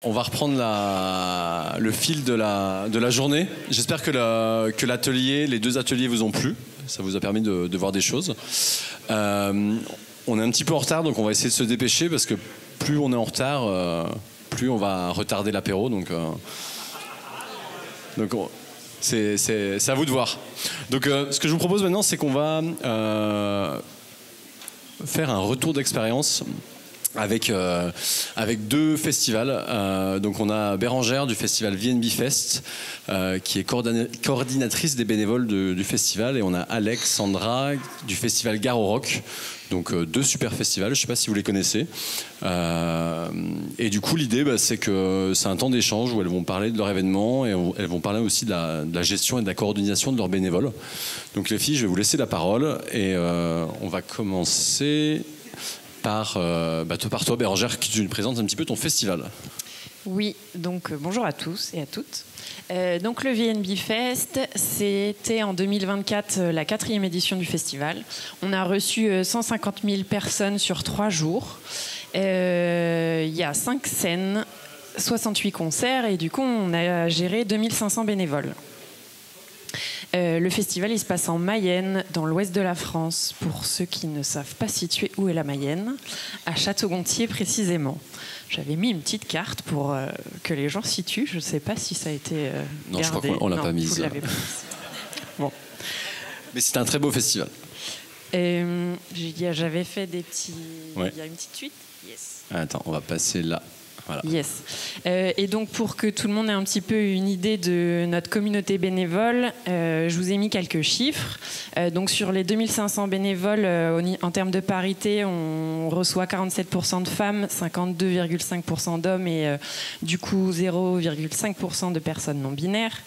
On va reprendre le fil de la journée. J'espère que l'atelier, les deux ateliers vous ont plu. Ça vous a permis de voir des choses. On est un petit peu en retard, donc on va essayer de se dépêcher parce que plus on est en retard, plus on va retarder l'apéro. Donc c'est à vous de voir. Donc ce que je vous propose maintenant, c'est qu'on va faire un retour d'expérience avec deux festivals. Donc on a Bérangère du festival VNB Fest qui est coordinatrice des bénévoles du festival, et on a Alexandra du festival Garo Rock. Donc deux super festivals, je ne sais pas si vous les connaissez. Et du coup l'idée c'est que c'est un temps d'échange où elles vont parler de leur événement, et elles vont parler aussi de la gestion et de la coordination de leurs bénévoles. Donc les filles, je vais vous laisser la parole, et on va commencer par toi, Bérangère, qui tu nous présentes un petit peu ton festival. Oui, donc bonjour à tous et à toutes. Donc le VNB Fest, c'était en 2024 la 4e édition du festival. On a reçu 150 000 personnes sur 3 jours. Il y a 5 scènes, 68 concerts, et du coup on a géré 2500 bénévoles. Le festival, il se passe en Mayenne, dans l'ouest de la France. Pour ceux qui ne savent pas situer où est la Mayenne, à Château-Gontier précisément. J'avais mis une petite carte pour que les gens situent. Je ne sais pas si ça a été non, gardé. Je crois qu'on l'a pas mise. Vous l'avez pas mise. Bon. Mais c'est un très beau festival. J'avais fait des petits... Ouais. Il y a une petite suite. Yes. Attends, on va passer là. Voilà. Yes. Et donc, pour que tout le monde ait un petit peu une idée de notre communauté bénévole, je vous ai mis quelques chiffres. Donc, sur les 2500 bénévoles, en termes de parité, on reçoit 47% de femmes, 52,5% d'hommes et du coup 0,5% de personnes non binaires.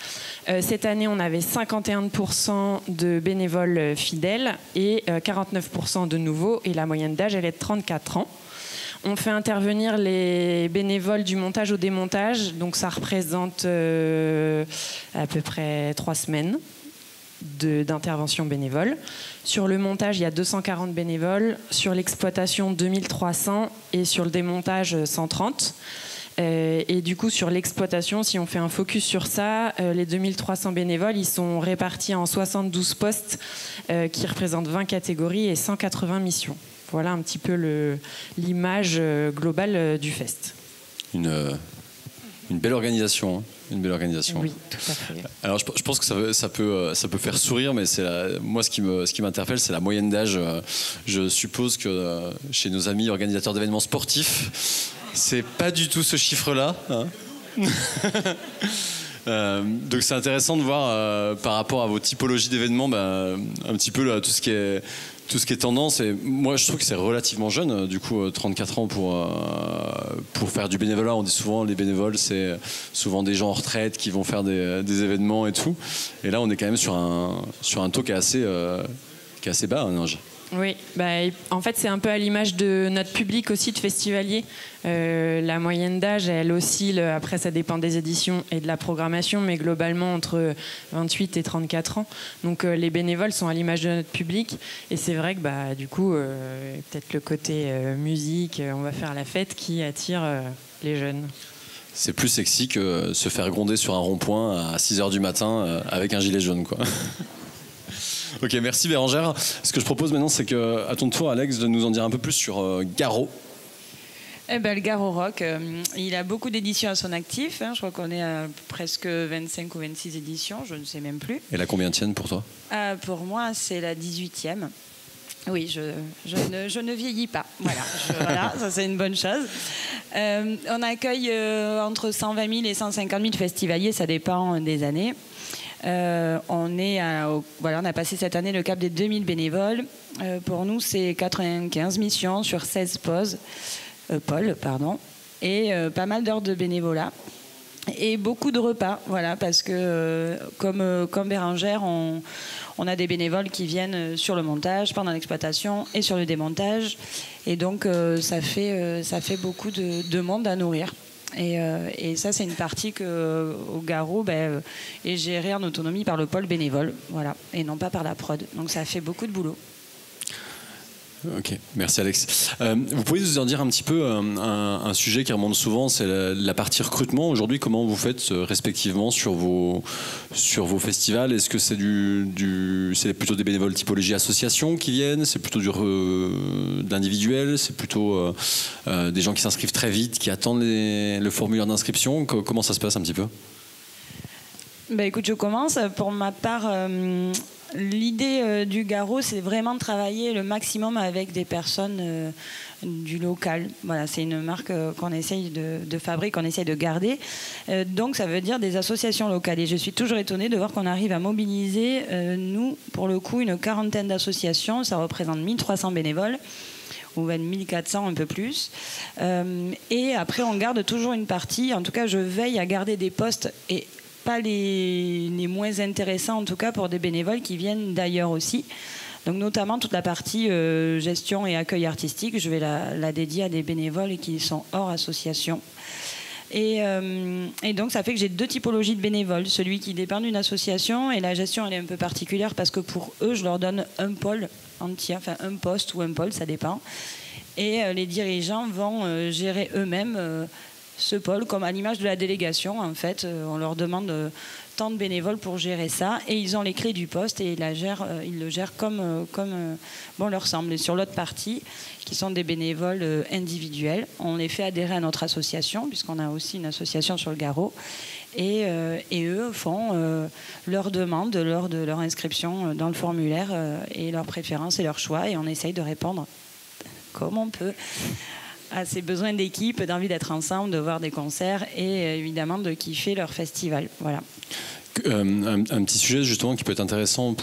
Cette année, on avait 51% de bénévoles fidèles et 49% de nouveaux, et la moyenne d'âge, elle est de 34 ans. On fait intervenir les bénévoles du montage au démontage, donc ça représente à peu près 3 semaines d'intervention bénévole. Sur le montage, il y a 240 bénévoles, sur l'exploitation 2300 et sur le démontage 130. Et du coup, sur l'exploitation, si on fait un focus sur ça, les 2300 bénévoles, ils sont répartis en 72 postes qui représentent 20 catégories et 180 missions. Voilà un petit peu l'image globale du fest. Une belle organisation, hein. Une belle organisation. Oui, tout à fait. Alors je pense que ça peut faire sourire, mais moi ce qui m'interpelle, c'est la moyenne d'âge. Je suppose que chez nos amis organisateurs d'événements sportifs, c'est pas du tout ce chiffre-là, hein. Donc c'est intéressant de voir par rapport à vos typologies d'événements, un petit peu là, tout ce qui est tendance. Et moi je trouve que c'est relativement jeune, du coup 34 ans pour faire du bénévolat. On dit souvent les bénévoles, c'est souvent des gens en retraite qui vont faire des événements et tout, et là on est quand même sur un taux qui est assez bas, hein, Ange. Oui, en fait c'est un peu à l'image de notre public aussi de festivaliers. La moyenne d'âge, elle oscille, après ça dépend des éditions et de la programmation, mais globalement entre 28 et 34 ans. Donc les bénévoles sont à l'image de notre public, et c'est vrai que du coup peut-être le côté musique, on va faire la fête, qui attire les jeunes. C'est plus sexy que se faire gronder sur un rond-point à 6h du matin avec un gilet jaune, quoi. Ok, merci Bérangère. Ce que je propose maintenant, c'est qu'à ton tour, Alex, de nous en dire un peu plus sur Garo. Le Garo Rock, il a beaucoup d'éditions à son actif, hein. Je crois qu'on est à presque 25 ou 26 éditions, je ne sais même plus. Et la combienième pour toi? Pour moi, c'est la 18e. Oui, je ne vieillis pas. Voilà, ça c'est une bonne chose. On accueille entre 120 000 et 150 000 festivaliers, ça dépend des années. On a passé cette année le cap des 2000 bénévoles. Pour nous, c'est 95 missions sur 16 pôles, et pas mal d'heures de bénévolat et beaucoup de repas, voilà, parce que comme Bérangère, on a des bénévoles qui viennent sur le montage, pendant l'exploitation et sur le démontage, et donc ça fait beaucoup de monde à nourrir. Et ça, c'est une partie que au Garo est gérée en autonomie par le pôle bénévole, voilà, et non pas par la prod. Donc ça fait beaucoup de boulot. Ok, merci Alex. Vous pouvez nous en dire un petit peu un sujet qui remonte souvent, c'est la partie recrutement. Aujourd'hui, comment vous faites respectivement sur vos festivals? Est-ce que c'est c'est plutôt des bénévoles typologie association qui viennent? C'est plutôt de l'individuel? C'est plutôt des gens qui s'inscrivent très vite, qui attendent le formulaire d'inscription? Comment ça se passe un petit peu? Bah, écoute, je commence. Pour ma part, l'idée du Garot, c'est vraiment de travailler le maximum avec des personnes du local. Voilà, c'est une marque qu'on essaye de fabriquer, qu'on essaye de garder. Donc, ça veut dire des associations locales. Et je suis toujours étonnée de voir qu'on arrive à mobiliser, nous, pour le coup, une quarantaine d'associations. Ça représente 1300 bénévoles. Ou 1400, un peu plus. Et après, on garde toujours une partie. En tout cas, je veille à garder des postes et pas les moins intéressants, en tout cas, pour des bénévoles qui viennent d'ailleurs aussi. Donc, notamment toute la partie gestion et accueil artistique, je vais la dédier à des bénévoles qui sont hors association. Et donc, ça fait que j'ai deux typologies de bénévoles. Celui qui dépend d'une association, et la gestion, elle est un peu particulière parce que pour eux, je leur donne un pôle entier, enfin un poste ou un pôle, ça dépend. Et les dirigeants vont gérer eux-mêmes ce pôle, comme à l'image de la délégation. En fait, on leur demande tant de bénévoles pour gérer ça, et ils ont les clés du poste et ils le gèrent comme bon leur semble. Et sur l'autre partie, qui sont des bénévoles individuels, on les fait adhérer à notre association, puisqu'on a aussi une association sur le Garot, et eux font leur demande lors de leur inscription dans le formulaire, et leurs préférences et leurs choix, et on essaye de répondre comme on peut à ces besoins d'équipe, d'envie d'être ensemble, de voir des concerts et évidemment de kiffer leur festival. Voilà. Un petit sujet justement qui peut être intéressant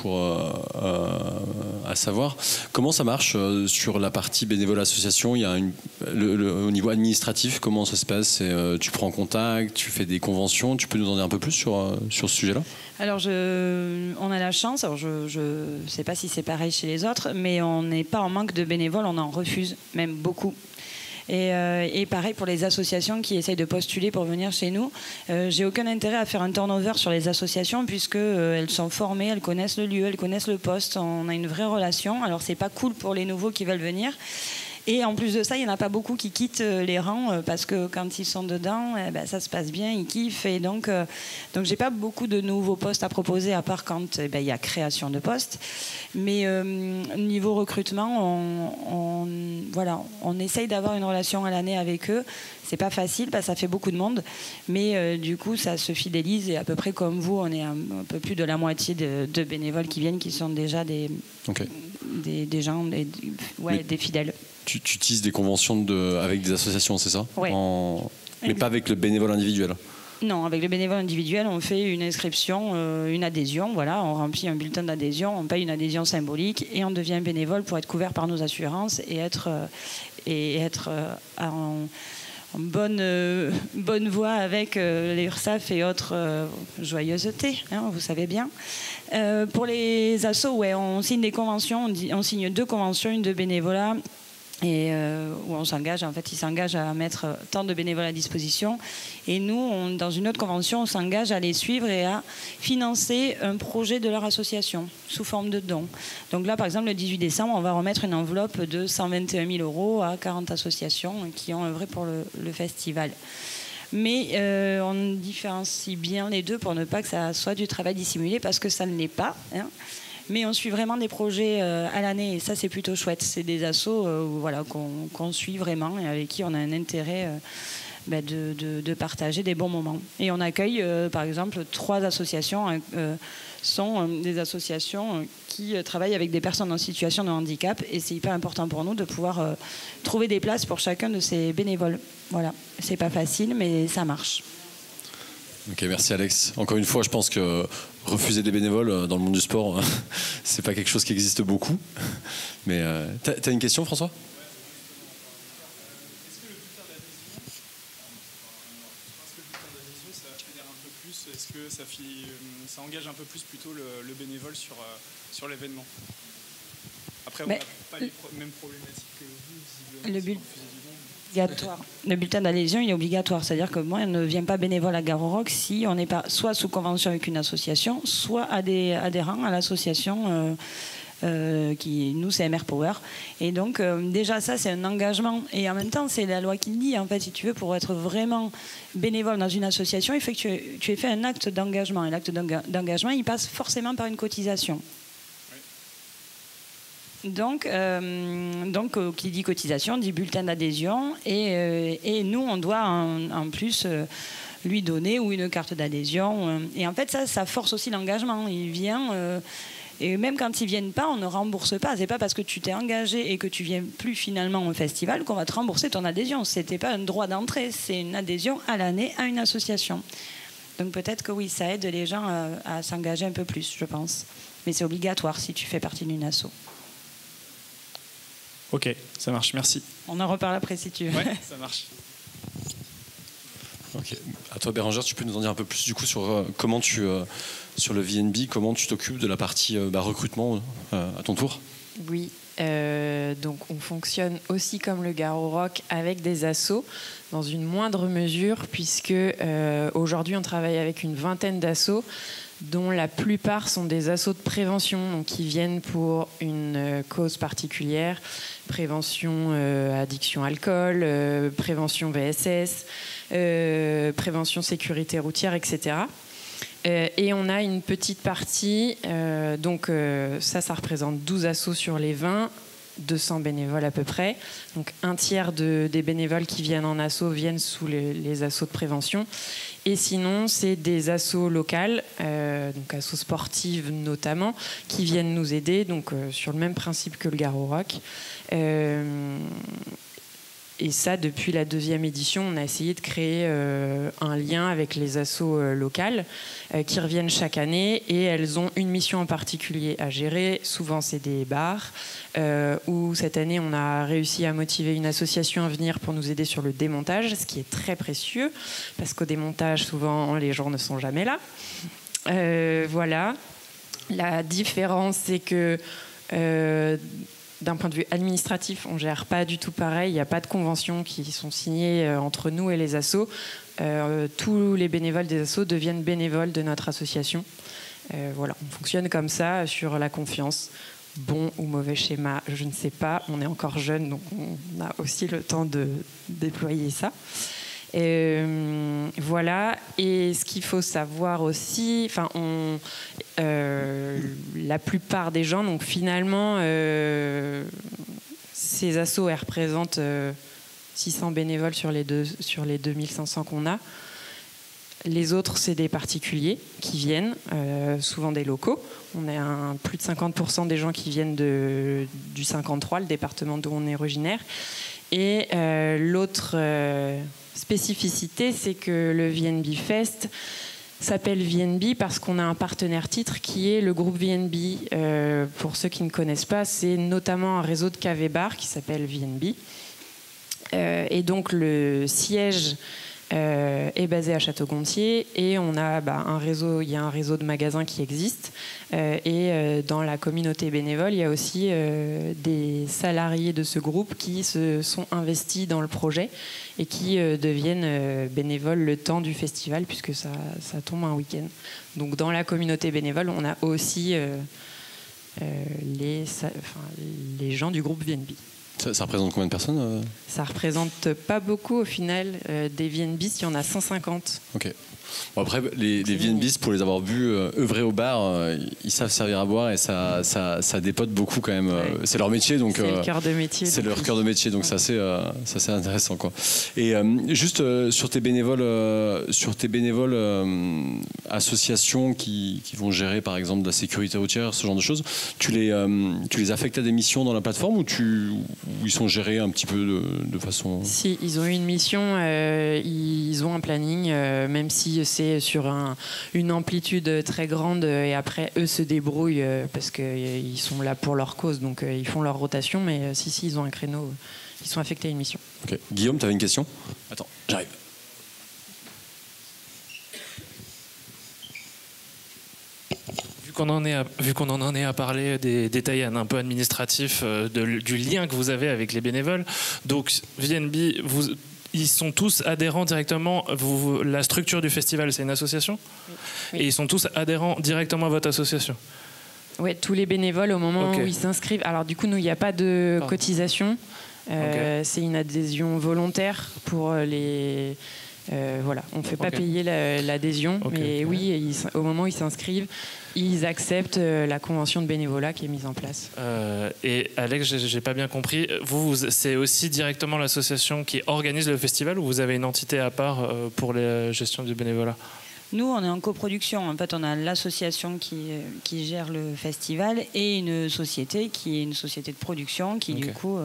à savoir, comment ça marche sur la partie bénévole association? Il y a au niveau administratif, comment ça se passe? Tu prends contact, tu fais des conventions, tu peux nous en dire un peu plus sur ce sujet-là? Alors, on a la chance, alors je ne sais pas si c'est pareil chez les autres, mais on n'est pas en manque de bénévoles, on en refuse même beaucoup. Et pareil pour les associations qui essayent de postuler pour venir chez nous. J'ai aucun intérêt à faire un turnover sur les associations puisque elles sont formées, elles connaissent le lieu, elles connaissent le poste. On a une vraie relation. Alors c'est pas cool pour les nouveaux qui veulent venir. Et en plus de ça, il n'y en a pas beaucoup qui quittent les rangs parce que quand ils sont dedans, ça se passe bien, ils kiffent. Et donc j'ai pas beaucoup de nouveaux postes à proposer à part quand il y a création de postes. Mais niveau recrutement, on essaye d'avoir une relation à l'année avec eux. C'est pas facile parce que ça fait beaucoup de monde, mais du coup ça se fidélise, et à peu près comme vous, on est un peu plus de la moitié de bénévoles qui viennent, qui sont déjà des gens, des fidèles. Tu utilises des conventions avec des associations, c'est ça? Ouais. Mais pas avec le bénévole individuel? Non, avec le bénévole individuel, on fait une inscription, une adhésion. Voilà, on remplit un bulletin d'adhésion, on paye une adhésion symbolique et on devient bénévole pour être couvert par nos assurances et être en bonne voie avec l'URSSAF et autres joyeusetés, vous savez bien. Pour les assos, on signe des conventions, on signe 2 conventions, une de bénévolat, et où on s'engage, en fait, ils s'engagent à mettre tant de bénévoles à disposition. Et nous, dans une autre convention, on s'engage à les suivre et à financer un projet de leur association sous forme de dons. Donc là, par exemple, le 18 décembre, on va remettre une enveloppe de 121 000 € à 40 associations qui ont œuvré pour le festival. Mais on différencie bien les deux pour ne pas que ça soit du travail dissimulé, parce que ça ne l'est pas. Mais on suit vraiment des projets à l'année, et ça c'est plutôt chouette. C'est des assos qu'on suit vraiment et avec qui on a un intérêt de partager des bons moments. Et on accueille par exemple 3 associations, sont des associations qui travaillent avec des personnes en situation de handicap, et c'est hyper important pour nous de pouvoir trouver des places pour chacun de ces bénévoles. Voilà, c'est pas facile mais ça marche. Ok, merci Alex. Encore une fois, je pense que refuser des bénévoles dans le monde du sport, c'est pas quelque chose qui existe beaucoup. Mais t'as une question, François? Est-ce que ça engage un peu plus plutôt le bénévole sur l'événement? Après, on n'a pas les mêmes problématiques que vous. Le bulletin d'adhésion, il est obligatoire. C'est-à-dire que moi, on ne vient pas bénévole à Garorock si on n'est pas soit sous convention avec une association, soit adhérent à l'association nous c'est MR Power. Et donc déjà ça c'est un engagement, et en même temps c'est la loi qui le dit, en fait, si tu veux, pour être vraiment bénévole dans une association, il faut que tu aies fait un acte d'engagement, et l'acte d'engagement il passe forcément par une cotisation. Donc, qui dit cotisation dit bulletin d'adhésion, et nous on doit en plus lui donner ou une carte d'adhésion, et en fait ça force aussi l'engagement. Il vient, et même quand ils viennent pas, on ne rembourse pas. C'est pas parce que tu t'es engagé et que tu viens plus finalement au festival qu'on va te rembourser ton adhésion. C'était pas un droit d'entrée, c'est une adhésion à l'année à une association. Donc peut-être que oui, ça aide les gens à s'engager un peu plus, je pense, mais c'est obligatoire si tu fais partie d'une asso. Ok, ça marche, merci. On en reparle après si tu veux. Ouais, ça marche. Ok. À toi, Bérengère, tu peux nous en dire un peu plus du coup sur comment sur le VNB, comment tu t'occupes de la partie recrutement à ton tour? Oui. Donc on fonctionne aussi comme le Garo Rock avec des assos dans une moindre mesure, puisque aujourd'hui on travaille avec une vingtaine d'assos, dont la plupart sont des assos de prévention, donc qui viennent pour une cause particulière, prévention addiction alcool, prévention VSS, prévention sécurité routière, etc. Et on a une petite partie, donc ça représente 12 assos sur les 20, 200 bénévoles à peu près. Donc un tiers des bénévoles qui viennent en asso viennent sous les assos de prévention. Et sinon, c'est des assos locales, donc assos sportives notamment, qui viennent nous aider, donc sur le même principe que le Garo Rock. Et ça, depuis la 2e édition, on a essayé de créer un lien avec les assos locales qui reviennent chaque année, et elles ont une mission en particulier à gérer. Souvent, c'est des bars, où cette année, on a réussi à motiver une association à venir pour nous aider sur le démontage, ce qui est très précieux, parce qu'au démontage, souvent, les gens ne sont jamais là. Voilà. La différence, c'est que d'un point de vue administratif, on ne gère pas du tout pareil. Il n'y a pas de conventions qui sont signées entre nous et les assos. Tous les bénévoles des assos deviennent bénévoles de notre association. Voilà, on fonctionne comme ça, sur la confiance. Bon ou mauvais schéma, je ne sais pas. On est encore jeune, donc on a aussi le temps de déployer ça. Voilà. Et ce qu'il faut savoir aussi, la plupart des gens, donc finalement, ces assos, elles représentent 600 bénévoles sur les 2500 qu'on a. Les autres, c'est des particuliers qui viennent, souvent des locaux. On a plus de 50% des gens qui viennent du 53, le département d'où on est originaire. Et l'autre spécificité, c'est que le VNB Fest s'appelle VNB parce qu'on a un partenaire titre qui est le groupe VNB. Pour ceux qui ne connaissent pas, c'est notamment un réseau de cafés-bars qui s'appelle VNB. Et donc le siège est basé à Château-Gontier, et on a un réseau, il y a un réseau de magasins qui existe, et dans la communauté bénévole, il y a aussi des salariés de ce groupe qui se sont investis dans le projet et qui deviennent bénévoles le temps du festival, puisque ça tombe un week-end. Donc dans la communauté bénévole, on a aussi les gens du groupe VNB. Ça représente combien de personnes Ça représente pas beaucoup au final. Des VNBs, il y en a 150. Ok. Bon, après, les VNBs, pour les avoir vus œuvrer au bar, ils savent servir à boire, et ça dépote beaucoup quand même. Ouais. C'est leur métier, donc c'est le cœur de métier. C'est leur cœur de métier, donc ouais. Ça c'est intéressant, quoi. Et juste sur tes bénévoles associations qui vont gérer par exemple de la sécurité routière, ce genre de choses, tu les affectes à des missions dans la plateforme, ou ils sont gérés un petit peu de façon... Si, ils ont une mission, ils ont un planning, même si c'est sur une amplitude très grande, et après eux se débrouillent parce qu'ils sont là pour leur cause, donc ils font leur rotation, mais si ils ont un créneau, ils sont affectés à une mission. Ok. Guillaume, tu avais une question ? Attends, j'arrive. Vu qu'on en est à parler des détails un peu administratifs, du lien que vous avez avec les bénévoles, donc VNB, ils sont tous adhérents directement. La structure du festival, c'est une association, oui. Et ils sont tous adhérents directement à votre association. Ouais, tous les bénévoles au moment Ok. où ils s'inscrivent. Alors du coup, nous, il n'y a pas de Pardon. cotisation. C'est une adhésion volontaire pour les... voilà, on ne fait pas Ok. payer l'adhésion, Ok, mais ok. oui, au moment où ils s'inscrivent, ils acceptent la convention de bénévolat qui est mise en place. Et Alex, j'ai pas bien compris. C'est aussi directement l'association qui organise le festival ou vous avez une entité à part pour la gestion du bénévolat? Nous, on est en coproduction. En fait, on a l'association qui gère le festival et une société qui est une société de production qui, du coup,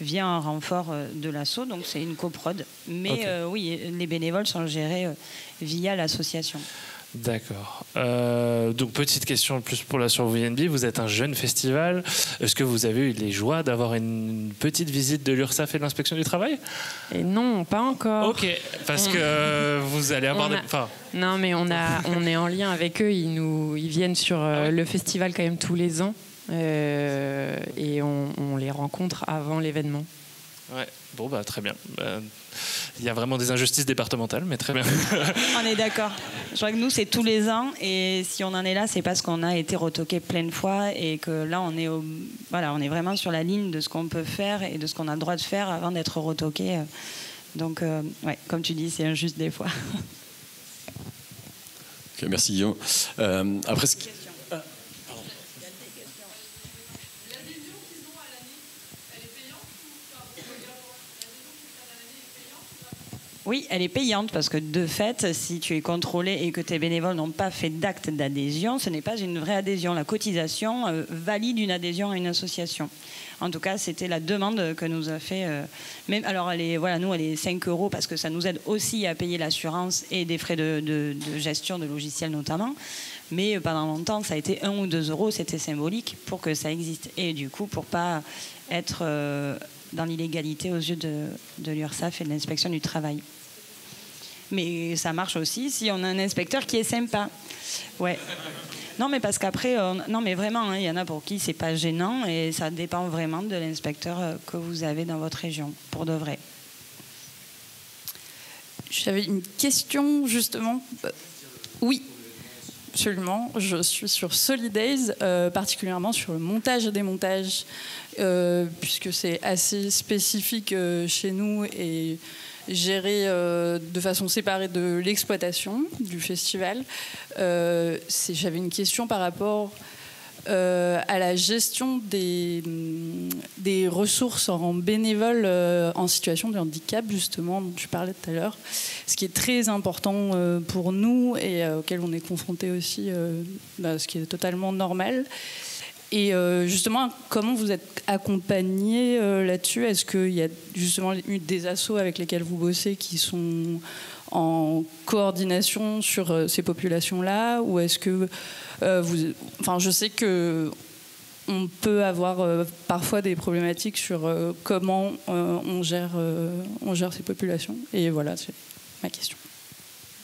vient en renfort de l'asso. Donc, c'est une coprod. Mais oui, les bénévoles sont gérés via l'association. D'accord. Donc, petite question plus pour la sur VNB. Vous êtes un jeune festival. Est-ce que vous avez eu les joies d'avoir une petite visite de l'URSSAF et de l'inspection du travail? Et non, pas encore. Ok, parce que vous allez avoir Non, mais on est en lien avec eux. Ils viennent sur le festival quand même tous les ans. Et on les rencontre avant l'événement. Ouais. Bon, bah, très bien. Il y a vraiment des injustices départementales, mais très bien. On est d'accord. Je crois que nous, c'est tous les ans. Et si on en est là, c'est parce qu'on a été retoqué plein de fois et que là, on est vraiment sur la ligne de ce qu'on peut faire et de ce qu'on a le droit de faire avant d'être retoqué. Donc, ouais, comme tu dis, c'est injuste des fois. Ok, merci Guillaume. Après, Oui, elle est payante parce que de fait, si tu es contrôlé et que tes bénévoles n'ont pas fait d'acte d'adhésion, ce n'est pas une vraie adhésion. La cotisation valide une adhésion à une association. En tout cas, c'était la demande que nous a fait. Même, alors, elle est 5 € parce que ça nous aide aussi à payer l'assurance et des frais de gestion de logiciels notamment. Mais pendant longtemps, ça a été 1 ou 2 €, c'était symbolique pour que ça existe. Et du coup, pour pas être dans l'illégalité aux yeux de l'URSSAF et de l'inspection du travail. Mais ça marche aussi si on a un inspecteur qui est sympa. Ouais. Non, mais parce qu'après, non, mais vraiment, il y en a pour qui c'est pas gênant et ça dépend vraiment de l'inspecteur que vous avez dans votre région, pour de vrai. J'avais une question justement. Oui, absolument. Je suis sur Solidays, particulièrement sur le montage et démontage, puisque c'est assez spécifique chez nous et géré de façon séparée de l'exploitation du festival. J'avais une question par rapport à la gestion des ressources en bénévoles en situation de handicap, justement, dont tu parlais tout à l'heure, ce qui est très important pour nous et auquel on est confronté aussi, ce qui est totalement normal. Et justement, comment vous êtes accompagné là-dessus? Est-ce qu'il y a justement des assos avec lesquels vous bossez qui sont en coordination sur ces populations-là? Ou est-ce que je sais que on peut avoir parfois des problématiques sur comment on gère ces populations. Et voilà, c'est ma question.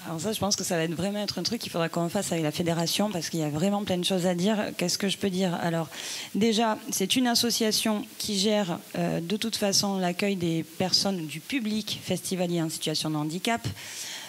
Alors ça, je pense que ça va vraiment être un truc qu'il faudra qu'on fasse avec la fédération parce qu'il y a vraiment plein de choses à dire. Qu'est-ce que je peux dire? Alors déjà, c'est une association qui gère de toute façon l'accueil des personnes du public festivalier en situation de handicap.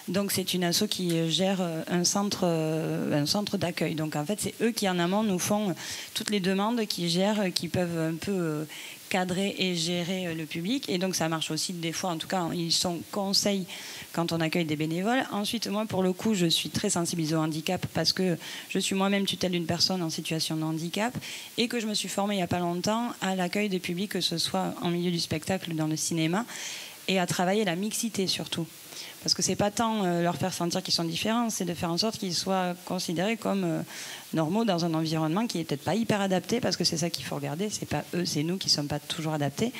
Donc c'est une asso qui gère un centre d'accueil. Donc en fait, c'est eux qui en amont nous font toutes les demandes, qui gèrent, qui peuvent un peu cadrer et gérer le public. Et donc ça marche aussi des fois, en tout cas, ils sont conseils quand on accueille des bénévoles. Ensuite, moi, pour le coup, je suis très sensibilisée au handicap parce que je suis moi-même tutelle d'une personne en situation de handicap et que je me suis formée il n'y a pas longtemps à l'accueil des publics, que ce soit en milieu du spectacle ou dans le cinéma, et à travailler la mixité surtout. Parce que c'est pas tant leur faire sentir qu'ils sont différents, c'est de faire en sorte qu'ils soient considérés comme normaux dans un environnement qui est peut-être pas hyper adapté, parce que c'est ça qu'il faut regarder, c'est pas eux, c'est nous qui sommes pas toujours adaptés.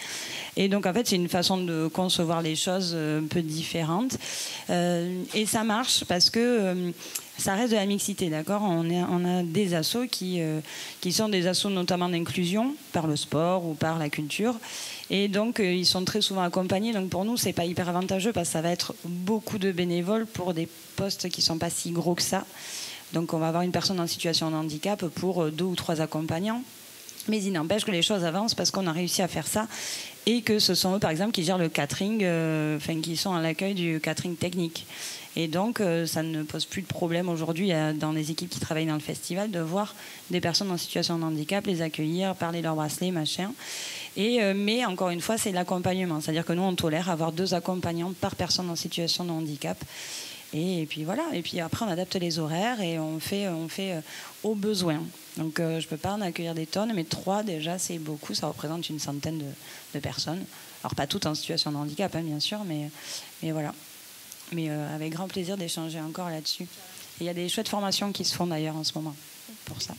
Et donc en fait, c'est une façon de concevoir les choses un peu différentes. Et ça marche parce que ça reste de la mixité, d'accord? On a des assos qui sont des assos notamment d'inclusion par le sport ou par la culture. Et donc, ils sont très souvent accompagnés. Donc, pour nous, c'est pas hyper avantageux parce que ça va être beaucoup de bénévoles pour des postes qui sont pas si gros que ça. Donc, on va avoir une personne en situation de handicap pour 2 ou 3 accompagnants. Mais il n'empêche que les choses avancent parce qu'on a réussi à faire ça et que ce sont eux, par exemple, qui gèrent le catering, qui sont à l'accueil du catering technique. Et donc, ça ne pose plus de problème aujourd'hui dans les équipes qui travaillent dans le festival de voir des personnes en situation de handicap, les accueillir, parler leur bracelet, machin. Mais encore une fois, c'est l'accompagnement. C'est-à-dire que nous, on tolère avoir 2 accompagnants par personne en situation de handicap. Et puis voilà. Et puis après, on adapte les horaires et on fait au besoin. Donc, je ne peux pas en accueillir des tonnes, mais 3 déjà, c'est beaucoup. Ça représente une centaine de personnes. Alors, pas toutes en situation de handicap, hein, bien sûr, mais voilà. Mais avec grand plaisir d'échanger encore là-dessus. Et il y a des chouettes formations qui se font d'ailleurs en ce moment pour ça.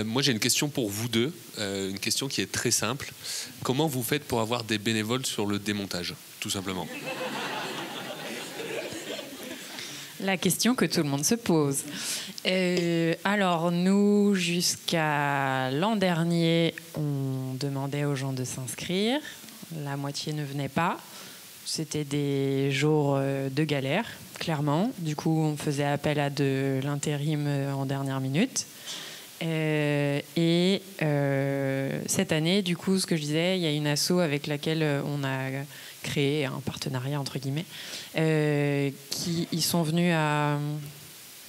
Moi, j'ai une question pour vous deux, une question qui est très simple. Comment vous faites pour avoir des bénévoles sur le démontage, tout simplement? La question que tout le monde se pose. Alors, nous, jusqu'à l'an dernier, on demandait aux gens de s'inscrire. La moitié ne venait pas. C'était des jours de galère, clairement. Du coup, on faisait appel à de l'intérim en dernière minute. Cette année, du coup, ce que je disais, il y a une asso avec laquelle on a créé un partenariat, entre guillemets, ils sont venus à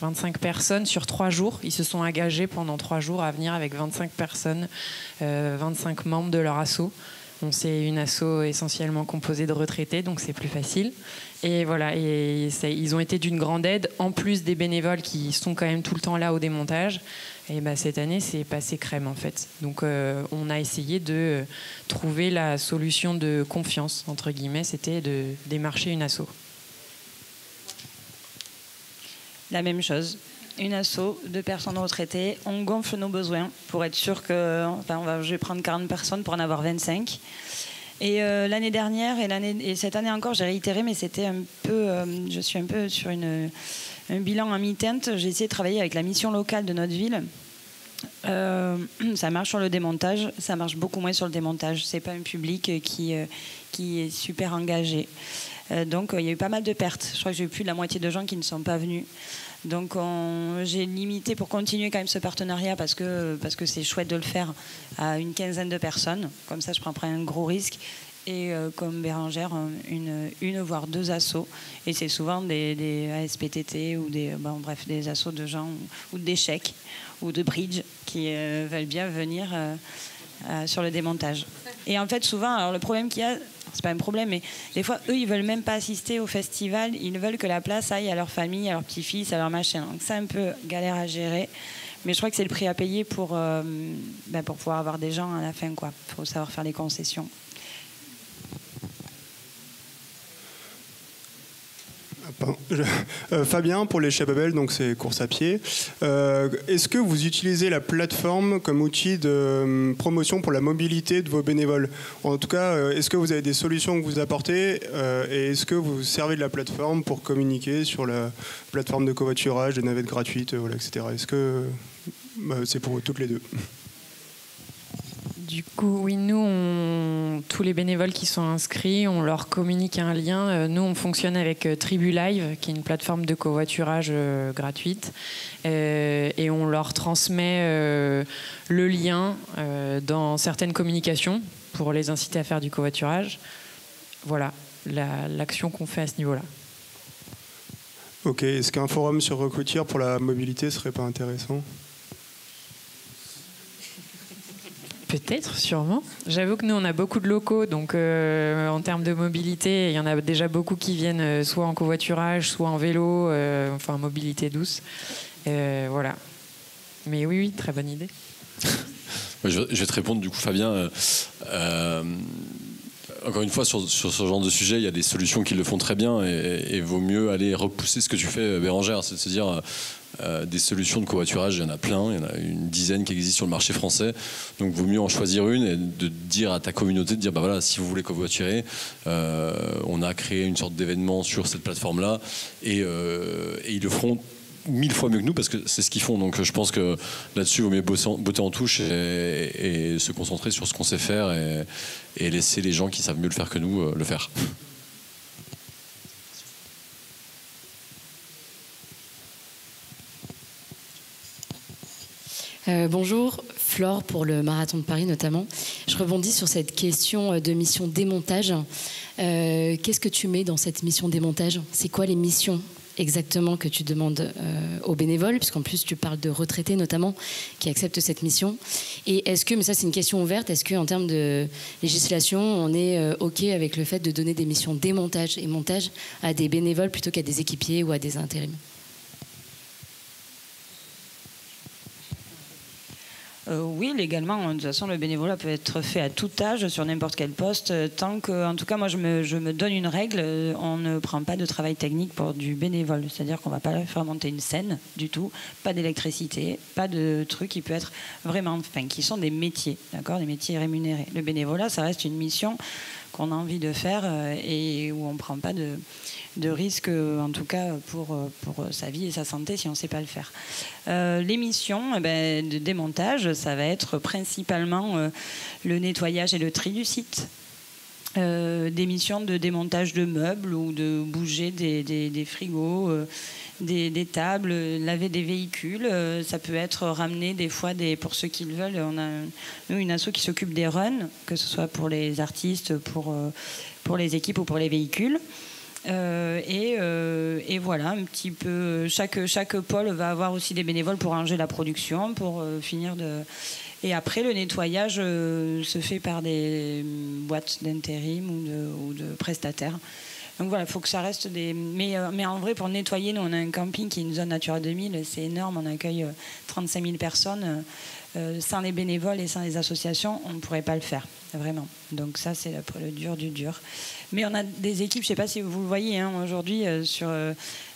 25 personnes sur 3 jours. Ils se sont engagés pendant 3 jours à venir avec 25 personnes, 25 membres de leur asso. C'est une asso essentiellement composée de retraités, donc c'est plus facile. Et voilà, ils ont été d'une grande aide, en plus des bénévoles qui sont quand même tout le temps là au démontage. Et cette année, c'est passé crème en fait. Donc on a essayé de trouver la solution de confiance, entre guillemets, c'était de démarcher une asso. La même chose. Une asso de personnes retraitées, on gonfle nos besoins pour être sûr que je vais prendre 40 personnes pour en avoir 25. Et l'année dernière et cette année encore, j'ai réitéré, mais c'était un peu, je suis un peu sur un bilan à mi-teinte. J'ai essayé de travailler avec la mission locale de notre ville. Ça marche sur le démontage, ça marche beaucoup moins sur le démontage. C'est pas un public qui est super engagé. Donc il y a eu pas mal de pertes. Je crois que j'ai eu plus de la moitié de gens qui ne sont pas venus. Donc j'ai limité pour continuer quand même ce partenariat parce que c'est chouette de le faire à une quinzaine de personnes. Comme ça, je prends un gros risque. Et comme Bérangère, une voire 2 assos. Et c'est souvent des ASPTT ou des assos de gens ou d'échecs ou de bridge qui veulent bien venir sur le démontage. Et en fait, souvent, alors le problème qu'il y a, c'est pas un problème, mais des fois, eux, ils veulent même pas assister au festival. Ils veulent que la place aille à leur famille, à leur petit-fils, à leur machin. Donc c'est un peu galère à gérer. Mais je crois que c'est le prix à payer pour pouvoir avoir des gens à la fin, quoi. Il faut savoir faire les concessions. Fabien, pour les Chababel, donc c'est course à pied. Est-ce que vous utilisez la plateforme comme outil de promotion pour la mobilité de vos bénévoles? En tout cas, est-ce que vous avez des solutions que vous apportez et est-ce que vous servez de la plateforme pour communiquer sur la plateforme de covoiturage, des navettes gratuites, etc. Est-ce que c'est pour toutes les deux? Du coup, oui, nous, tous les bénévoles qui sont inscrits, on leur communique un lien. Nous, on fonctionne avec Tribu Live, qui est une plateforme de covoiturage gratuite. Et on leur transmet le lien dans certaines communications pour les inciter à faire du covoiturage. Voilà l'action qu'on fait à ce niveau-là. Ok, est-ce qu'un forum sur Recrutir pour la mobilité serait pas intéressant ? Peut-être, sûrement. J'avoue que nous, on a beaucoup de locaux, donc en termes de mobilité, il y en a déjà beaucoup qui viennent soit en covoiturage, soit en vélo, enfin mobilité douce. Voilà. Mais oui, très bonne idée. Je vais te répondre, du coup, Fabien. Encore une fois, sur ce genre de sujet, il y a des solutions qui le font très bien et vaut mieux aller repousser ce que tu fais, Bérangère, c'est de se dire des solutions de covoiturage, il y en a plein, il y en a une dizaine qui existent sur le marché français, donc vaut mieux en choisir une et de dire à ta communauté, de dire voilà, si vous voulez covoiturer, on a créé une sorte d'événement sur cette plateforme-là et ils le feront 1000 fois mieux que nous parce que c'est ce qu'ils font. Donc je pense que là-dessus, il vaut mieux botter en touche et se concentrer sur ce qu'on sait faire et laisser les gens qui savent mieux le faire que nous le faire. Bonjour, Flore pour le Marathon de Paris notamment. Je rebondis sur cette question de mission démontage. Qu'est-ce que tu mets dans cette mission démontage? C'est quoi les missions exactement que tu demandes aux bénévoles, puisqu'en plus tu parles de retraités notamment qui acceptent cette mission. Et est-ce que, mais ça c'est une question ouverte, est-ce qu'en termes de législation, on est OK avec le fait de donner des missions démontage et montage à des bénévoles plutôt qu'à des équipiers ou à des intérims? Oui, légalement, de toute façon, le bénévolat peut être fait à tout âge, sur n'importe quel poste, tant que, en tout cas, moi, je me donne une règle, on ne prend pas de travail technique pour du bénévole, c'est-à-dire qu'on ne va pas faire monter une scène du tout, pas d'électricité, pas de trucs qui peut être vraiment, enfin, qui sont des métiers, d'accord, des métiers rémunérés. Le bénévolat, ça reste une mission qu'on a envie de faire et où on ne prend pas de risque, en tout cas pour sa vie et sa santé, si on ne sait pas le faire. Les missions de démontage, ça va être principalement le nettoyage et le tri du site. Des missions de démontage de meubles ou de bouger des frigos, des tables, laver des véhicules. Ça peut être ramener des fois, pour ceux qui le veulent, on a nous, une asso qui s'occupe des runs, que ce soit pour les artistes, pour les équipes ou pour les véhicules. Et voilà, un petit peu. Chaque pôle va avoir aussi des bénévoles pour ranger la production, pour finir de. Et après, le nettoyage se fait par des boîtes d'intérim ou de prestataires. Donc voilà, il faut que ça reste des. Mais en vrai, pour nettoyer, nous, on a un camping qui est une zone Natura 2000, c'est énorme, on accueille 35 000 personnes. Sans les bénévoles et sans les associations, on ne pourrait pas le faire, vraiment. Donc ça, c'est le dur du dur. Mais on a des équipes, je ne sais pas si vous le voyez, hein, aujourd'hui, sur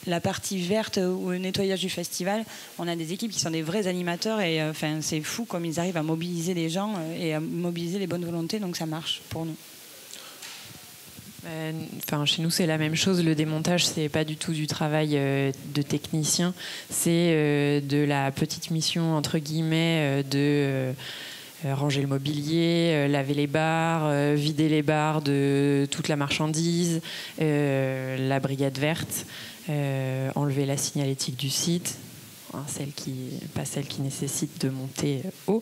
la partie verte ou le nettoyage du festival, on a des équipes qui sont des vrais animateurs et c'est fou comme ils arrivent à mobiliser les gens et à mobiliser les bonnes volontés, donc ça marche pour nous. Chez nous, c'est la même chose. Le démontage, c'est pas du tout du travail de technicien. C'est de la petite mission, entre guillemets, de ranger le mobilier, laver les bars, vider les bars de toute la marchandise, la brigade verte, enlever la signalétique du site. Pas celle qui nécessite de monter haut.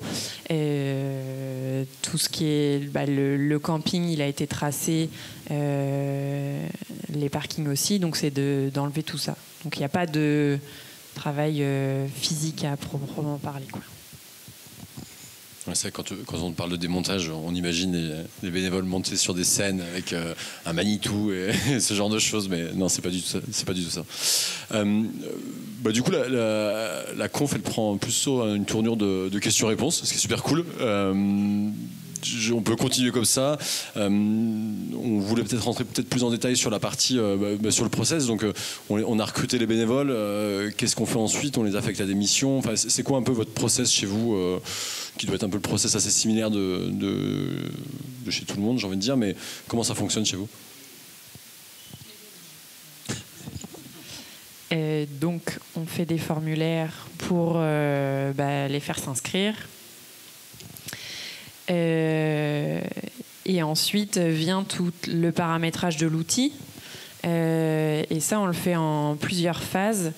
Tout ce qui est le camping, il a été tracé, les parkings aussi, donc c'est d'enlever tout ça. Donc il n'y a pas de travail physique à proprement parler, quoi. Ouais, c'est vrai, quand on parle de démontage, on imagine les bénévoles monter sur des scènes avec un Manitou et ce genre de choses, mais non, c'est pas du tout ça. C'est pas du tout ça. Du coup, la conf, elle prend plus une tournure de questions-réponses, ce qui est super cool. On peut continuer comme ça. On voulait peut-être rentrer plus en détail sur la partie, sur le process. Donc, on a recruté les bénévoles. Qu'est-ce qu'on fait ensuite? On les affecte à des missions. Enfin, c'est quoi un peu votre process chez vous, qui doit être un peu le process assez similaire de chez tout le monde, j'ai envie de dire. Mais comment ça fonctionne chez vous? Donc, on fait des formulaires pour les faire s'inscrire. Et ensuite vient tout le paramétrage de l'outil. Et ça, on le fait en plusieurs phases.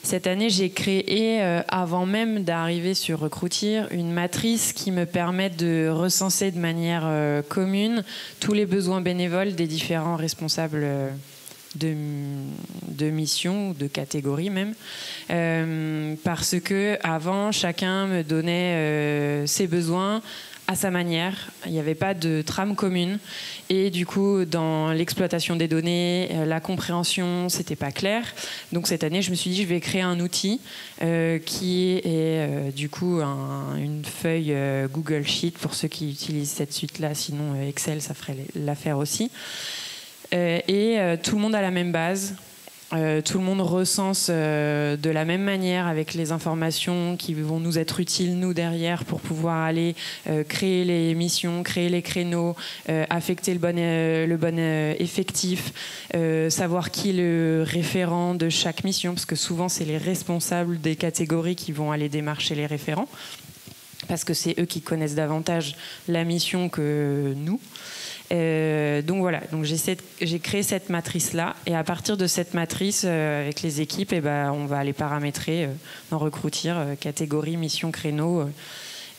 Cette année, j'ai créé, avant même d'arriver sur Recrutir, une matrice qui me permet de recenser de manière commune tous les besoins bénévoles des différents responsables de mission ou de catégorie même, parce que avant, chacun me donnait ses besoins à sa manière. Il n'y avait pas de trame commune et du coup dans l'exploitation des données, la compréhension, c'était pas clair. Donc cette année, je me suis dit je vais créer un outil qui est du coup une feuille Google Sheet pour ceux qui utilisent cette suite-là. Sinon Excel, ça ferait l'affaire aussi. Et tout le monde a la même base. Tout le monde recense de la même manière avec les informations qui vont nous être utiles, nous, derrière, pour pouvoir aller créer les missions, créer les créneaux, affecter le bon effectif, savoir qui est le référent de chaque mission, parce que souvent, c'est les responsables des catégories qui vont aller démarcher les référents, parce que c'est eux qui connaissent davantage la mission que nous. Donc voilà, donc j'ai créé cette matrice-là, et à partir de cette matrice, avec les équipes, on va aller paramétrer dans Recrutir, catégorie, mission, créneau,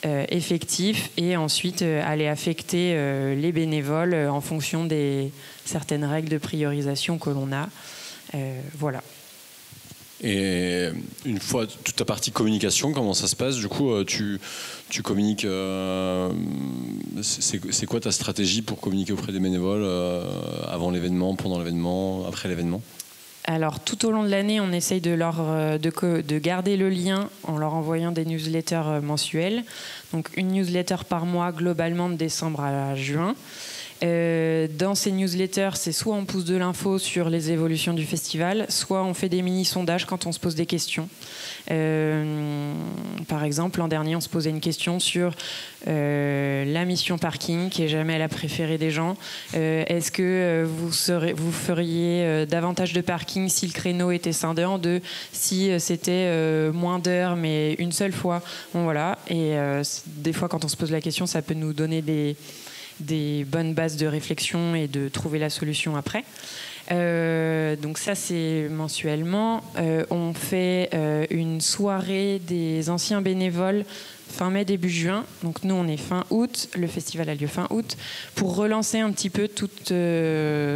effectif et ensuite aller affecter les bénévoles en fonction des certaines règles de priorisation que l'on a. Voilà. Et une fois toute ta partie communication, comment ça se passe? Du coup, tu communiques. C'est quoi ta stratégie pour communiquer auprès des bénévoles avant l'événement, pendant l'événement, après l'événement? Alors, tout au long de l'année, on essaye de garder le lien en leur envoyant des newsletters mensuelles. Donc, une newsletter par mois, globalement, de décembre à juin. Dans ces newsletters, c'est soit on pousse de l'info sur les évolutions du festival, soit on fait des mini-sondages quand on se pose des questions. Par exemple, l'an dernier, on se posait une question sur la mission parking, qui est jamais la préférée des gens. Est-ce que vous feriez davantage de parking si le créneau était scindé en deux, si c'était moins d'heures, mais une seule fois? Bon, voilà. Et des fois, quand on se pose la question, ça peut nous donner des bonnes bases de réflexion et de trouver la solution après. Donc ça, c'est mensuellement. On fait une soirée des anciens bénévoles fin mai, début juin. Donc nous, on est fin août. Le festival a lieu fin août. Pour relancer un petit peu toute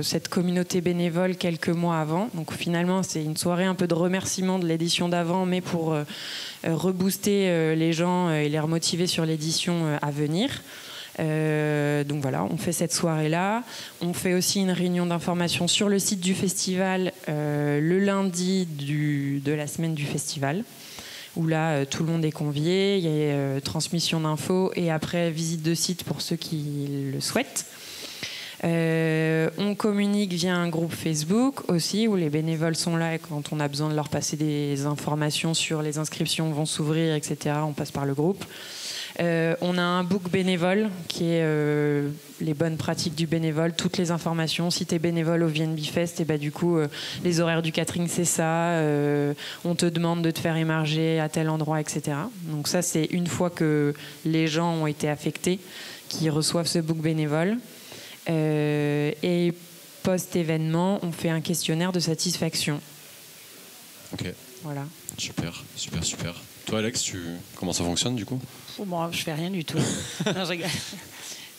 cette communauté bénévole quelques mois avant. Donc finalement, c'est une soirée un peu de remerciement de l'édition d'avant, mais pour rebooster les gens et les remotiver sur l'édition à venir. Donc voilà, on fait cette soirée-là. On fait aussi une réunion d'information sur le site du festival le lundi de la semaine du festival, où là, tout le monde est convié. Il y a transmission d'infos et après visite de site pour ceux qui le souhaitent. On communique via un groupe Facebook aussi, où les bénévoles sont là et quand on a besoin de leur passer des informations sur les inscriptions vont s'ouvrir, etc., on passe par le groupe. On a un book bénévole qui est les bonnes pratiques du bénévole, toutes les informations. Si tu es bénévole au VNB Fest, et bah, du coup, les horaires du catering, c'est ça. On te demande de te faire émarger à tel endroit, etc. Donc ça, c'est une fois que les gens ont été affectés qui reçoivent ce book bénévole. Et post-événement, on fait un questionnaire de satisfaction. Ok. Voilà. Super. Toi, Alex, comment ça fonctionne du coup? Bon, je fais rien du tout. Non, je rigole.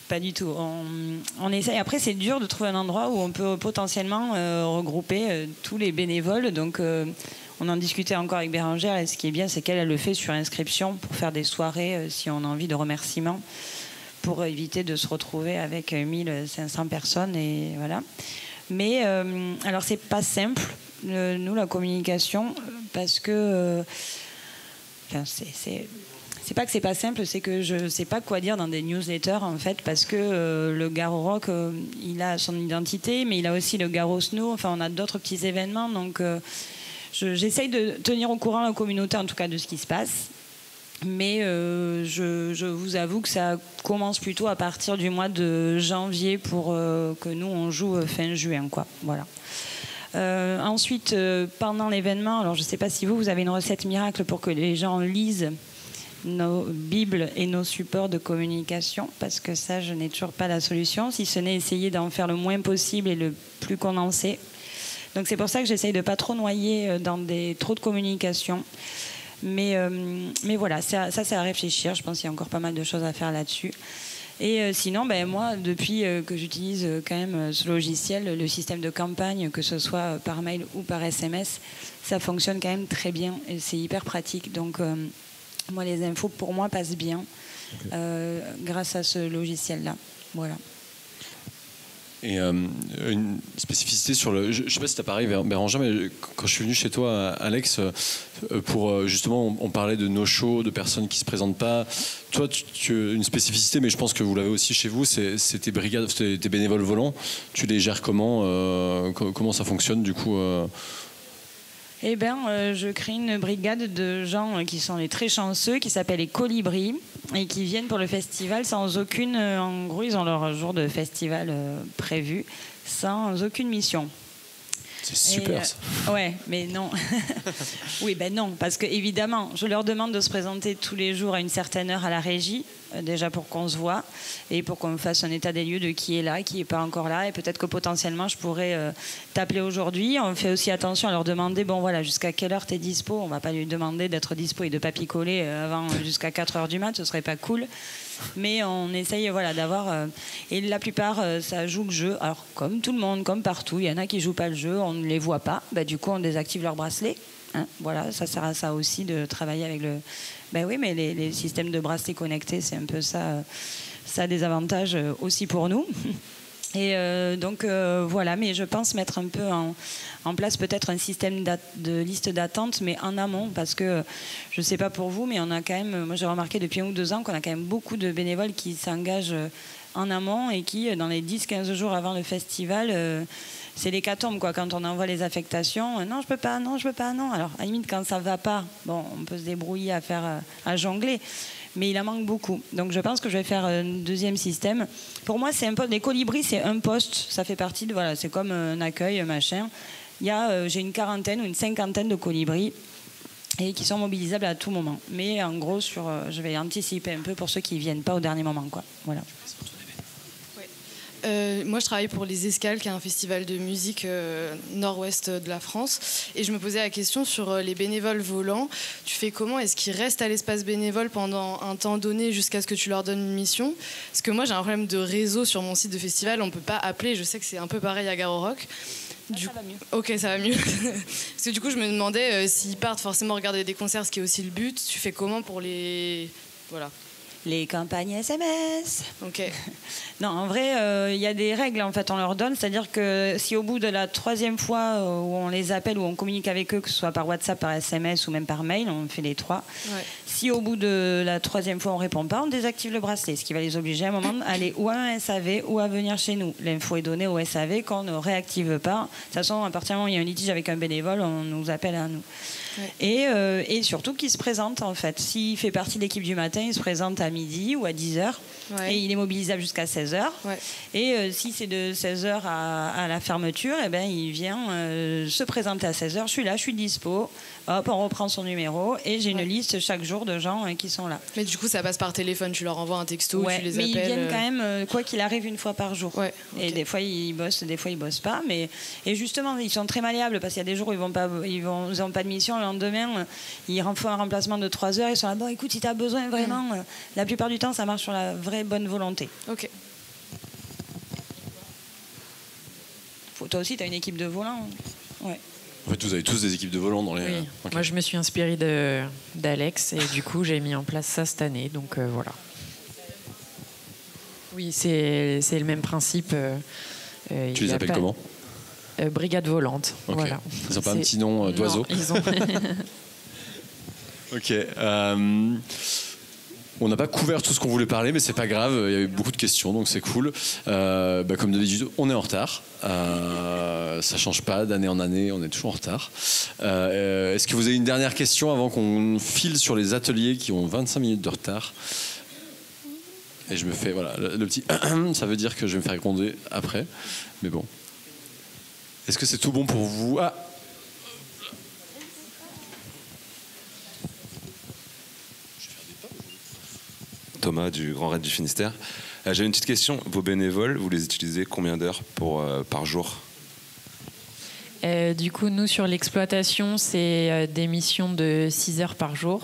Pas du tout. On essaye. Après, c'est dur de trouver un endroit où on peut potentiellement regrouper tous les bénévoles. Donc, on en discutait encore avec Bérangère. Et ce qui est bien, c'est qu'elle le fait sur inscription pour faire des soirées si on a envie de remerciements, pour éviter de se retrouver avec 1500 personnes. Et voilà. Mais alors, c'est pas simple, nous, la communication, parce que c'est pas que c'est pas simple, c'est que je sais pas quoi dire dans des newsletters en fait, parce que le Garo Rock il a son identité, mais il a aussi le Garo Snow, enfin on a d'autres petits événements, donc j'essaye de tenir au courant la communauté en tout cas de ce qui se passe, mais je vous avoue que ça commence plutôt à partir du mois de janvier pour que nous on joue fin juin, quoi. Voilà. Ensuite, pendant l'événement, alors je ne sais pas si vous avez une recette miracle pour que les gens lisent nos bibles et nos supports de communication, parce que ça, je n'ai toujours pas la solution, si ce n'est essayer d'en faire le moins possible et le plus condensé. Donc c'est pour ça que j'essaye de ne pas trop noyer dans trop de communication. Mais voilà, ça c'est à réfléchir. Je pense qu'il y a encore pas mal de choses à faire là-dessus. Et sinon, moi, depuis que j'utilise quand même ce logiciel, le système de campagne, que ce soit par mail ou par SMS, ça fonctionne quand même très bien et c'est hyper pratique. Donc, moi, les infos, pour moi, passent bien grâce à ce logiciel-là. Voilà. Et une spécificité sur le... Je ne sais pas si tu as pareil, Bérangère, mais quand je suis venu chez toi, Alex, pour justement, on parlait de no-show, de personnes qui ne se présentent pas. Toi, une spécificité, mais je pense que vous l'avez aussi chez vous, c'est tes brigades, tes bénévoles volants. Tu les gères comment? Comment ça fonctionne du coup Eh bien, je crée une brigade de gens qui sont les très chanceux, qui s'appellent les Colibris, et qui viennent pour le festival sans aucune... En gros, ils ont leur jour de festival prévu, sans aucune mission. C'est super ça. Ouais, mais non. Oui, ben non, parce que évidemment, je leur demande de se présenter tous les jours à une certaine heure à la régie, déjà pour qu'on se voit et pour qu'on me fasse un état des lieux de qui est là, qui n'est pas encore là, et peut-être que potentiellement je pourrais t'appeler aujourd'hui. On fait aussi attention à leur demander, bon voilà, jusqu'à quelle heure tu es dispo. On va pas lui demander d'être dispo et de pas picoler avant jusqu'à 4h du mat, ce serait pas cool. Mais on essaye voilà, d'avoir... et la plupart, ça joue le jeu. Alors, comme tout le monde, comme partout, il y en a qui jouent pas le jeu, on ne les voit pas. Bah, du coup, on désactive leur bracelet. Hein, voilà, ça sert à ça aussi de travailler avec le... Ben oui, mais les systèmes de bracelets connectés, c'est un peu ça. Ça a des avantages aussi pour nous. Et donc voilà, mais je pense mettre un peu en place peut-être un système de liste d'attente, mais en amont, parce que je ne sais pas pour vous, mais on a quand même, moi j'ai remarqué depuis 1 ou 2 ans qu'on a quand même beaucoup de bénévoles qui s'engagent en amont et qui, dans les 10-15 jours avant le festival, c'est l'hécatombe, quoi, quand on envoie les affectations. Non, je peux pas, non, je peux pas, non. Alors, à la limite, quand ça va pas, bon, on peut se débrouiller à jongler. Mais il en manque beaucoup. Donc je pense que je vais faire un deuxième système. Pour moi, c'est un poste. Les colibris, c'est un poste. Ça fait partie de voilà, c'est comme un accueil, un machin. Il y a, j'ai une 40aine ou une 50aine de colibris et qui sont mobilisables à tout moment. Mais en gros, je vais anticiper un peu pour ceux qui viennent pas au dernier moment, quoi. Voilà. Moi, je travaille pour Les Escales, qui est un festival de musique nord-ouest de la France. Et je me posais la question sur les bénévoles volants. Tu fais comment? Est-ce qu'ils restent à l'espace bénévole pendant un temps donné jusqu'à ce que tu leur donnes une mission? Parce que moi, j'ai un problème de réseau sur mon site de festival. On ne peut pas appeler. Je sais que c'est un peu pareil à Garo Rock. Ça va mieux. Ok, ça va mieux. Parce que du coup, je me demandais s'ils partent forcément regarder des concerts, ce qui est aussi le but. Tu fais comment pour les... Voilà. Les campagnes SMS. Ok. Non, en vrai, il y a des règles, en fait, on leur donne. C'est-à-dire que si au bout de la 3e fois où on les appelle, où on communique avec eux, que ce soit par WhatsApp, par SMS ou même par mail, on fait les 3. Ouais. Si au bout de la 3e fois on répond pas, on désactive le bracelet, ce qui va les obliger à un moment d'aller ou à un SAV ou à venir chez nous. L'info est donnée au SAV qu'on ne réactive pas. De toute façon, à partir du moment où il y a un litige avec un bénévole, on nous appelle à nous. Ouais. Et surtout qu'il se présente, en fait. S'il fait partie de l'équipe du matin, il se présente à midi ou à 10h. Ouais. Et il est mobilisable jusqu'à 16h. Ouais. Et si c'est de 16h à la fermeture, eh ben, il vient se présenter à 16h. Je suis là, je suis dispo. Hop, on reprend son numéro. Et j'ai une liste chaque jour de gens qui sont là. Mais du coup, ça passe par téléphone. Tu leur envoies un texto, tu les appelles. Mais ils viennent quand même, quoi qu'il arrive, une fois par jour. Ouais, okay. Et des fois, ils bossent, des fois, ils bossent pas. Et justement, ils sont très malléables parce qu'il y a des jours où ils n'ont pas de mission. Le lendemain, ils font un remplacement de 3 heures. Ils sont là, bon, écoute, si tu as besoin vraiment, la plupart du temps, ça marche sur la vraie bonne volonté. Ok. Toi aussi, tu as une équipe de volants. Ouais. En fait, vous avez tous des équipes de volants dans les... Oui. Okay. Moi, je me suis inspirée d'Alex et du coup, j'ai mis en place ça cette année. Donc, voilà. Oui, c'est le même principe. Tu les appelles comment? Brigade volante. Okay. Voilà. Ils n'ont pas un petit nom d'oiseau? Ils ont... Ok. On n'a pas couvert tout ce qu'on voulait parler, mais c'est pas grave. Il y a eu beaucoup de questions, donc c'est cool. Comme d'habitude, on est en retard. Ça change pas d'année en année, on est toujours en retard. Est-ce que vous avez une dernière question avant qu'on file sur les ateliers qui ont 25 minutes de retard? Et je me fais, voilà, le petit... ça veut dire que je vais me faire gronder après. Mais bon. Est-ce que c'est tout bon pour vous? Thomas du Grand Raid du Finistère. J'ai une petite question. Vos bénévoles, vous les utilisez combien d'heures par jour? Du coup, nous, sur l'exploitation, c'est des missions de 6 heures par jour.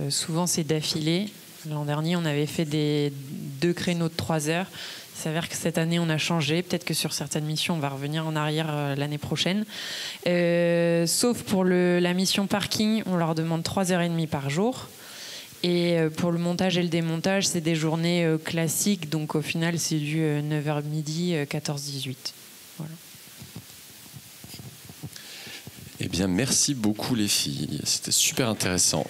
Souvent, c'est d'affilée. L'an dernier, on avait fait 2 créneaux de 3 heures. Il s'avère que cette année, on a changé. Peut-être que sur certaines missions, on va revenir en arrière l'année prochaine. Sauf pour la mission parking, on leur demande 3h30 par jour. Et pour le montage et le démontage, c'est des journées classiques. Donc au final, c'est du 9h midi, 14-18. Voilà. Eh bien, merci beaucoup les filles. C'était super intéressant.